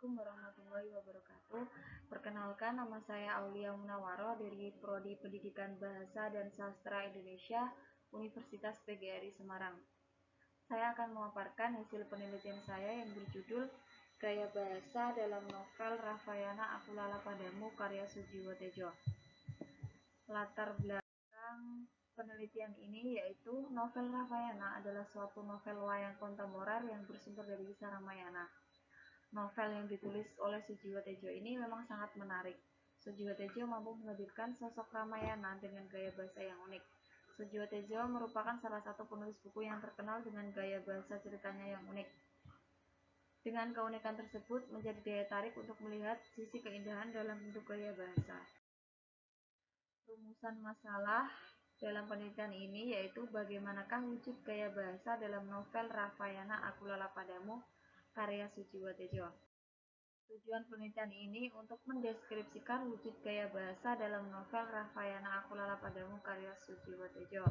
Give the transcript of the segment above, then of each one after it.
Assalamualaikum warahmatullahi wabarakatuh. Perkenalkan, nama saya Aulia Munawwaroh dari Prodi Pendidikan Bahasa dan Sastra Indonesia, Universitas PGRI Semarang. Saya akan memaparkan hasil penelitian saya yang berjudul Gaya Bahasa dalam Novel Ramayana Aku Lala Padamu karya Sujiwo Tejo. Latar belakang penelitian ini yaitu novel Ramayana adalah suatu novel wayang kontemporer yang bersumber dari kisah Ramayana. Novel yang ditulis oleh Sujiwo Tejo ini memang sangat menarik. Sujiwo Tejo mampu menghadirkan sosok Ramayana dengan gaya bahasa yang unik. Sujiwo Tejo merupakan salah satu penulis buku yang terkenal dengan gaya bahasa ceritanya yang unik. Dengan keunikan tersebut menjadi daya tarik untuk melihat sisi keindahan dalam bentuk gaya bahasa. Rumusan masalah dalam penelitian ini yaitu bagaimanakah wujud gaya bahasa dalam novel Ramayana Aku Lala Padamu karya Sujiwo Tejo. Tujuan penelitian ini untuk mendeskripsikan wujud gaya bahasa dalam novel Ramayana Aku Lala Padamu karya Sujiwo Tejo.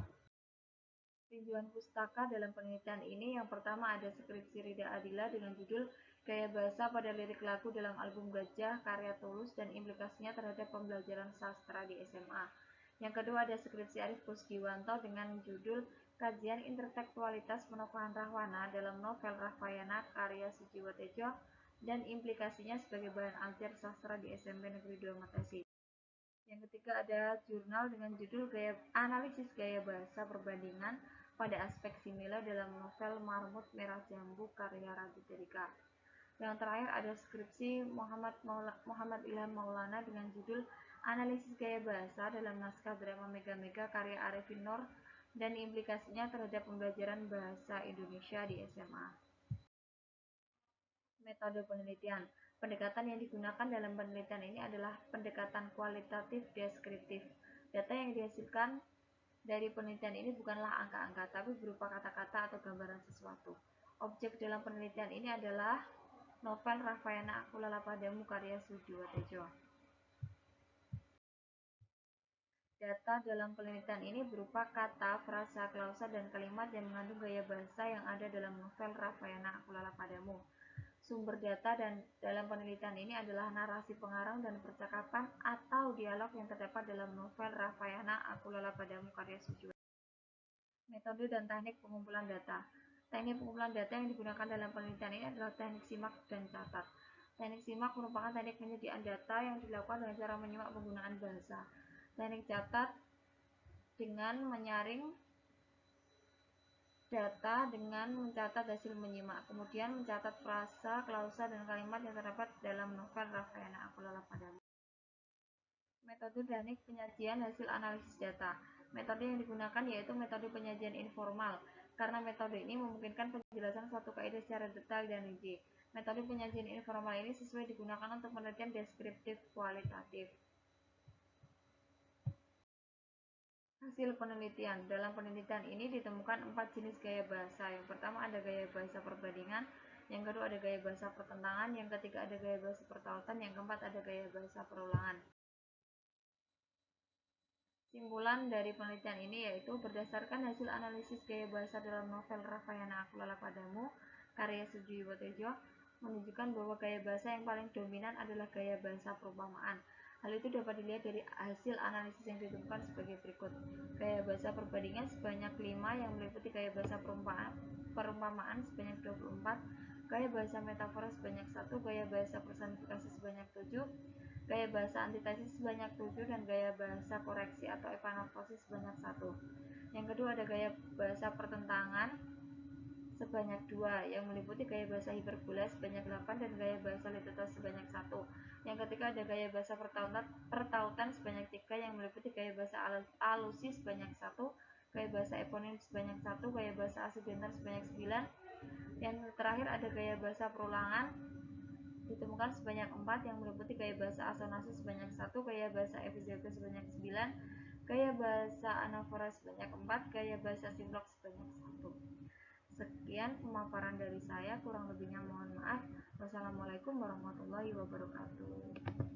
Tinjauan pustaka dalam penelitian ini yang pertama ada skripsi Rida Adila dengan judul Gaya Bahasa pada Lirik Lagu dalam Album Gajah karya Tulus dan implikasinya terhadap pembelajaran sastra di SMA. Yang kedua ada skripsi Arif Kusdiwanto dengan judul Kajian Intertekstualitas Penokohan Rahwana dalam novel Ramayana karya Sujiwo Tejo dan implikasinya sebagai bahan ajar sastra di SMP Negeri 2 Metesi. Yang ketiga ada jurnal dengan judul Analisis Gaya Bahasa Perbandingan pada Aspek Simile dalam novel Marmut Merah Jambu karya Raditya Dika. Yang terakhir ada skripsi Muhammad Ilham Maulana dengan judul Analisis Gaya Bahasa dalam naskah drama Mega Mega karya Arifin Nur dan implikasinya terhadap pembelajaran bahasa Indonesia di SMA. Metode penelitian. Pendekatan yang digunakan dalam penelitian ini adalah pendekatan kualitatif deskriptif. Data yang dihasilkan dari penelitian ini bukanlah angka-angka, tapi berupa kata-kata atau gambaran sesuatu. Objek dalam penelitian ini adalah novel Ramayana Aku Lala Padamu karya Sujiwo Tejo. Data dalam penelitian ini berupa kata, frasa, klausa, dan kalimat yang mengandung gaya bahasa yang ada dalam novel Ramayana Aku Lala Padamu. Sumber data dan dalam penelitian ini adalah narasi pengarang dan percakapan atau dialog yang terdapat dalam novel Ramayana Aku Lala Padamu karya Sujiwo. Metode dan teknik pengumpulan data. Teknik pengumpulan data yang digunakan dalam penelitian ini adalah teknik simak dan catat. Teknik simak merupakan teknik penyediaan data yang dilakukan dengan cara menyimak penggunaan bahasa. Teknik catat dengan menyaring data dengan mencatat hasil menyimak, kemudian mencatat frasa, klausa, dan kalimat yang terdapat dalam novel Ramayana Aku Lala Padamu. Metode teknik penyajian hasil analisis data. Metode yang digunakan yaitu metode penyajian informal, karena metode ini memungkinkan penjelasan suatu kaidah secara detail dan rinci. Metode penyajian informal ini sesuai digunakan untuk penelitian deskriptif kualitatif. Hasil penelitian. Dalam penelitian ini ditemukan 4 jenis gaya bahasa. Yang pertama ada gaya bahasa perbandingan, yang kedua ada gaya bahasa pertentangan, yang ketiga ada gaya bahasa pertautan, yang keempat ada gaya bahasa perulangan. Simpulan dari penelitian ini yaitu berdasarkan hasil analisis gaya bahasa dalam novel Ramayana Aku Lala Padamu karya Sujiwo Tejo menunjukkan bahwa gaya bahasa yang paling dominan adalah gaya bahasa perumpamaan. Hal itu dapat dilihat dari hasil analisis yang ditemukan sebagai berikut. Gaya bahasa perbandingan sebanyak 5 yang meliputi gaya bahasa perumpamaan sebanyak 24, gaya bahasa metafora sebanyak 1, gaya bahasa personifikasi sebanyak 7, gaya bahasa antitesis sebanyak 7, dan gaya bahasa koreksi atau epanarkosis sebanyak 1. Yang kedua ada gaya bahasa pertentangan sebanyak 2 yang meliputi gaya bahasa hiperbola sebanyak 8 dan gaya bahasa litotes sebanyak 1. Yang ketiga ada gaya bahasa pertautan sebanyak 3 yang meliputi gaya bahasa alusi sebanyak 1, gaya bahasa eponim sebanyak 1, gaya bahasa asidenter sebanyak 9. Yang terakhir ada gaya bahasa perulangan ditemukan sebanyak 4 yang meliputi gaya bahasa asonasi sebanyak 1, gaya bahasa episioke sebanyak 9, gaya bahasa anafora sebanyak 4, gaya bahasa simplok sebanyak 1. Sekian pemaparan dari saya, kurang lebihnya mohon maaf. Wassalamualaikum warahmatullahi wabarakatuh.